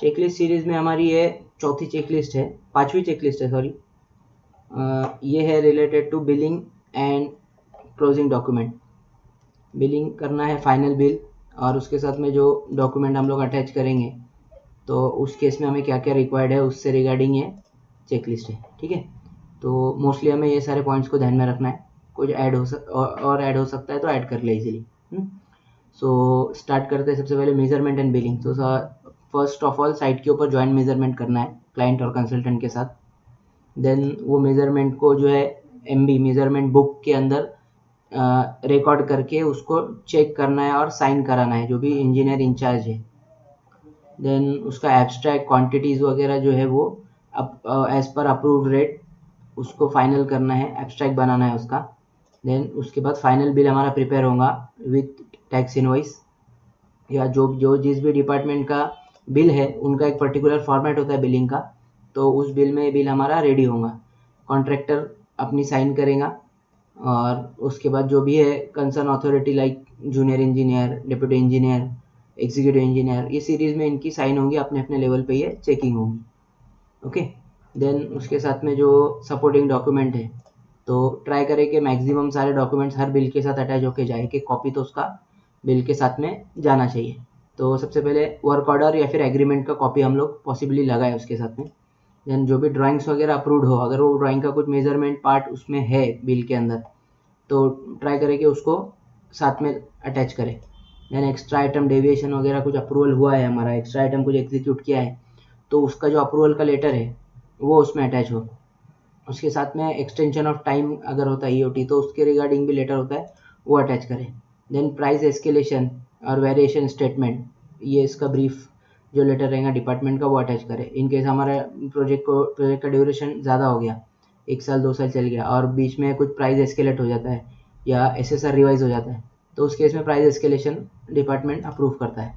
Checklist series में हमारी ये चौथी चेकलिस्ट है, पांचवी चेकलिस्ट है सॉरी। ये है related to billing and closing document. Billing करना है फाइनल बिल, और उसके साथ में जो डॉक्यूमेंट हम लोग अटैच करेंगे, तो उस केस में हमें क्या क्या रिक्वायर्ड है उससे रिगार्डिंग ये चेकलिस्ट है। ठीक है, तो मोस्टली हमें ये सारे पॉइंट्स को ध्यान में रखना है। कुछ ऐड और ऐड हो सकता है तो ऐड कर ले इजीली। सो स्टार्ट करते हैं। सबसे पहले मेजरमेंट एंड बिलिंग। तो फर्स्ट ऑफ ऑल साइट के ऊपर जॉइंट मेजरमेंट करना है क्लाइंट और कंसल्टेंट के साथ। देन वो मेजरमेंट को जो है MB मेजरमेंट बुक के अंदर रिकॉर्ड करके उसको चेक करना है और साइन कराना है जो भी इंजीनियर इंचार्ज है। देन उसका एब्स्ट्रैक्ट क्वांटिटीज़ वगैरह जो है वो एज पर अप्रूव्ड रेट उसको फाइनल करना है, एब्स्ट्रैक्ट बनाना है उसका। देन उसके बाद फाइनल बिल हमारा प्रिपेयर होगा विथ टैक्स इनवॉइस, या जो जिस भी डिपार्टमेंट का बिल है उनका एक पर्टिकुलर फॉर्मेट होता है बिलिंग का, तो उस बिल में बिल हमारा रेडी होगा। कॉन्ट्रैक्टर अपनी साइन करेगा, और उसके बाद जो भी है concern authority like junior engineer, deputy engineer, executive engineer, ये सीरीज में इनकी साइन होंगी, अपने अपने लेवल पे ये चेकिंग होगी। ओके, देन उसके साथ में जो सपोर्टिंग डॉक्यूमेंट है, तो ट्राई करें कि मैक्सिमम सारे डॉक्यूमेंट्स हर बिल के साथ अटैच होके जाए, कि कॉपी तो उसका बिल के साथ में जाना चाहिए। तो सबसे पहले वर्क ऑर्डर या फिर एग्रीमेंट का कॉपी हम लोग पॉसिबली लगाए उसके साथ में। देन जो भी ड्राइंग्स वगैरह अप्रूव्ड हो, अगर वो ड्राइंग का कुछ मेजरमेंट पार्ट उसमें है बिल के अंदर, तो ट्राई करें कि उसको साथ में अटैच करें। देन एक्स्ट्रा आइटम डेविएशन वगैरह कुछ अप्रूवल हुआ है, हमारा एक्स्ट्रा आइटम कुछ एग्जीक्यूट किया है, तो उसका जो अप्रूवल का लेटर है वो उसमें अटैच हो। उसके साथ में एक्सटेंशन ऑफ टाइम अगर होता है EOT, तो उसके रिगार्डिंग भी लेटर होता है, वो अटैच करें। देन प्राइस एस्केलेशन और वेरिएशन स्टेटमेंट, ये इसका ब्रीफ जो लेटर रहेगा डिपार्टमेंट का, वो अटैच करें। इन केस हमारा प्रोजेक्ट का ड्यूरेशन ज़्यादा हो गया, 1 साल 2 साल चल गया, और बीच में कुछ प्राइस एस्केलेट हो जाता है या SSR रिवाइज हो जाता है, तो उस केस में प्राइस एस्केलेशन डिपार्टमेंट अप्रूव करता है।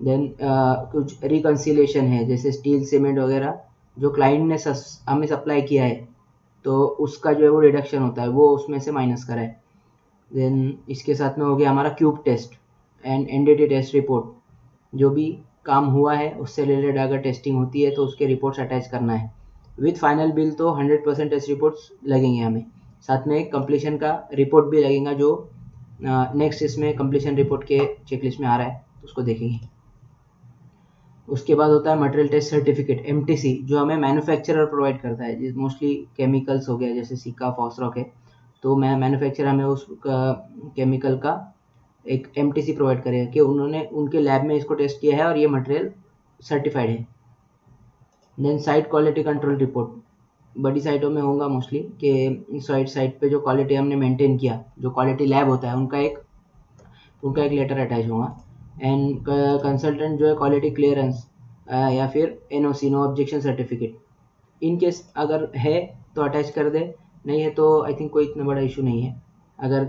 देन कुछ रिकन्सिलेशन है, जैसे स्टील सीमेंट वगैरह जो क्लाइंट ने हमें सप्लाई किया है, तो उसका जो है वो डिडक्शन होता है, वो उसमें से माइनस करा है। देन इसके साथ में हो गया हमारा cube test and NDT test report, जो भी काम हुआ है उससे रिलेटेड अगर टेस्टिंग होती है तो उसके रिपोर्ट्स अटैच करना है। विथ फाइनल बिल तो 100% टेस्ट रिपोर्ट्स लगेंगे हमें, साथ में कंप्लीशन का रिपोर्ट भी लगेगा, जो नेक्स्ट इसमें कंप्लीशन रिपोर्ट के चेकलिस्ट में आ रहा है, तो उसको देखेंगे। उसके बाद होता है मटेरियल टेस्ट सर्टिफिकेट MTC, जो हमें मैन्युफैक्चरर प्रोवाइड करता है। मोस्टली केमिकल्स हो गया, जैसे सिक्का फॉस्रॉक है, तो मैन्युफैक्चरर हमें उस केमिकल का एक MTC प्रोवाइड करेगा कि उन्होंने उनके लैब में इसको टेस्ट किया है और ये मटेरियल सर्टिफाइड है। Then site quality control report, बड़ी साइटों में होगा मोस्टली कि साइट पे जो क्वालिटी हमने मेंटेन किया, जो क्वालिटी लैब होता है उनका एक लेटर अटैच होगा। एंड कंसल्टेंट जो है क्वालिटी क्लियरेंस या फिर NOC no objection certificate, in case अगर है तो अटैच कर दे, नहीं है तो आई थिंक कोई इतना बड़ा इशू नहीं है, अगर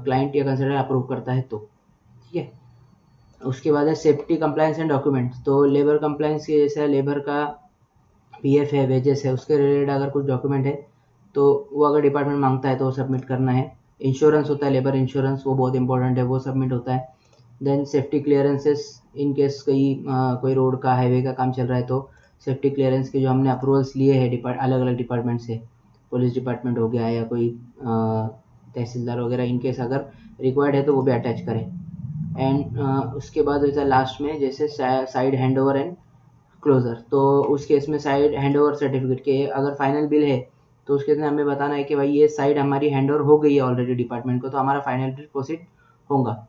क्लाइंट या कंसल्टेंट अप्रूव करता है तो। ठीक है, उसके बाद है सेफ्टी कंप्लायंस एंड डॉक्यूमेंट्स। तो लेबर कंप्लायंस के जैसे लेबर का PF है, वेजेस है, उसके रिलेटेड अगर कुछ डॉक्यूमेंट है तो वो अगर डिपार्टमेंट मांगता है तो वो सबमिट करना है। इंश्योरेंस होता है, लेबर इंश्योरेंस, वो बहुत इंपॉर्टेंट है, वो सबमिट होता है। Then safety clearances, in case कोई रोड का, हाईवे का काम चल रहा है, तो सेफ्टी क्लियरेंस के जो हमने अप्रूवल्स लिए हैं अलग अलग डिपार्टमेंट से, पुलिस डिपार्टमेंट हो गया या कोई तहसीलदार वगैरह, इन केस अगर रिक्वायर्ड है तो वो भी अटैच करें। एंड उसके बाद होता है लास्ट में जैसे site hand over and closure, तो उस केस में साइड हैंड ओवर सर्टिफिकेट के अगर फाइनल बिल है तो उस केस में हमें बताना है कि भाई ये साइड हमारी हैंड ओवर हो गई है ऑलरेडी डिपार्टमेंट को, तो हमारा फाइनल बिल प्रोसीड होगा।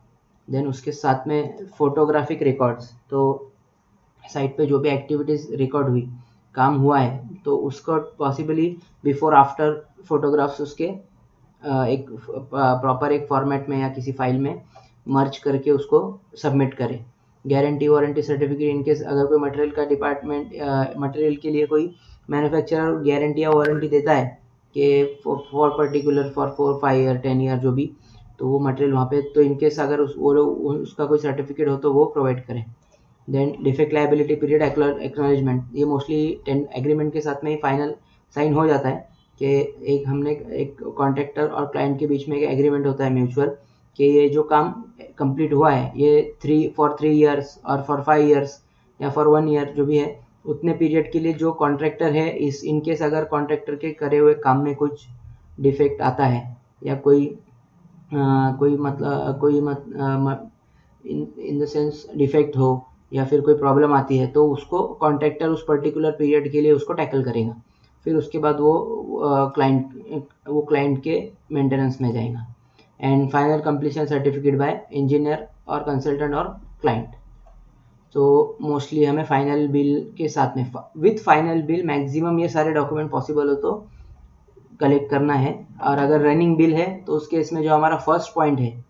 देन उसके साथ में फोटोग्राफिक रिकॉर्ड्स, तो साइट पे जो भी एक्टिविटीज़ रिकॉर्ड हुई, काम हुआ है, तो उसको पॉसिबली बिफोर आफ्टर फोटोग्राफ्स उसके एक प्रॉपर एक फॉर्मेट में या किसी फाइल में मर्ज करके उसको सबमिट करें। गारंटी वारंटी सर्टिफिकेट, इनकेस अगर कोई मटेरियल का डिपार्टमेंट मटेरियल के लिए कोई मैन्युफैक्चरर गारंटी या वारंटी देता है कि for particular for 4 5 year 10 year जो भी, तो वो मटेरियल वहाँ पे, तो इनकेस अगर वो लोग उसका कोई सर्टिफिकेट हो तो वो प्रोवाइड करें। Then defect liability period acknowledgement, ये मोस्टली एग्रीमेंट के साथ में ही फाइनल साइन हो जाता है कि हमने एक कॉन्ट्रैक्टर और क्लाइंट के बीच में एक एग्रीमेंट होता है म्यूचुअल, कि ये जो काम कंप्लीट हुआ है ये फॉर 3 ईयर्स और फॉर 5 ईयर्स या फॉर 1 ईयर जो भी है, उतने पीरियड के लिए जो कॉन्ट्रैक्टर है, इस इनकेस अगर कॉन्ट्रैक्टर के करे हुए काम में कुछ डिफेक्ट आता है या इन द सेंस डिफेक्ट हो या फिर कोई प्रॉब्लम आती है, तो उसको कॉन्ट्रैक्टर उस पर्टिकुलर पीरियड के लिए उसको टैकल करेगा। फिर उसके बाद वो क्लाइंट के मेंटेनेंस में जाएगा। And final completion certificate bye engineer और कंसल्टेंट और क्लाइंट। तो मोस्टली हमें फाइनल बिल के साथ में विथ फाइनल बिल मैक्सिमम ये सारे डॉक्यूमेंट पॉसिबल हो तो कलेक्ट करना है। और अगर रनिंग बिल है तो उस केस में जो हमारा फर्स्ट पॉइंट है,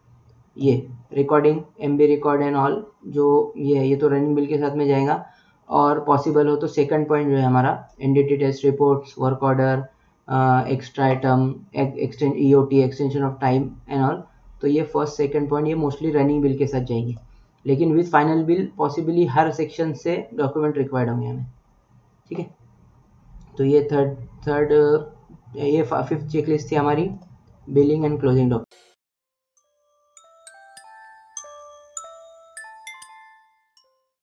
ये recording MB record and all, जो ये तो रनिंग बिल के साथ में जाएगा। और पॉसिबल हो तो सेकंड पॉइंट जो है हमारा NDT test reports, work order, extra item, EOT extension of time and all, तो ये फर्स्ट सेकंड पॉइंट ये मोस्टली रनिंग बिल के साथ जाएंगे। लेकिन विथ फाइनल बिल पॉसिबली हर सेक्शन से डॉक्यूमेंट रिक्वायर्ड होंगे हमें। ठीक है, तो ये फिफ्थ चेकलिस्ट थी हमारी बिलिंग एंड क्लोजिंग डॉक्यूमेंट।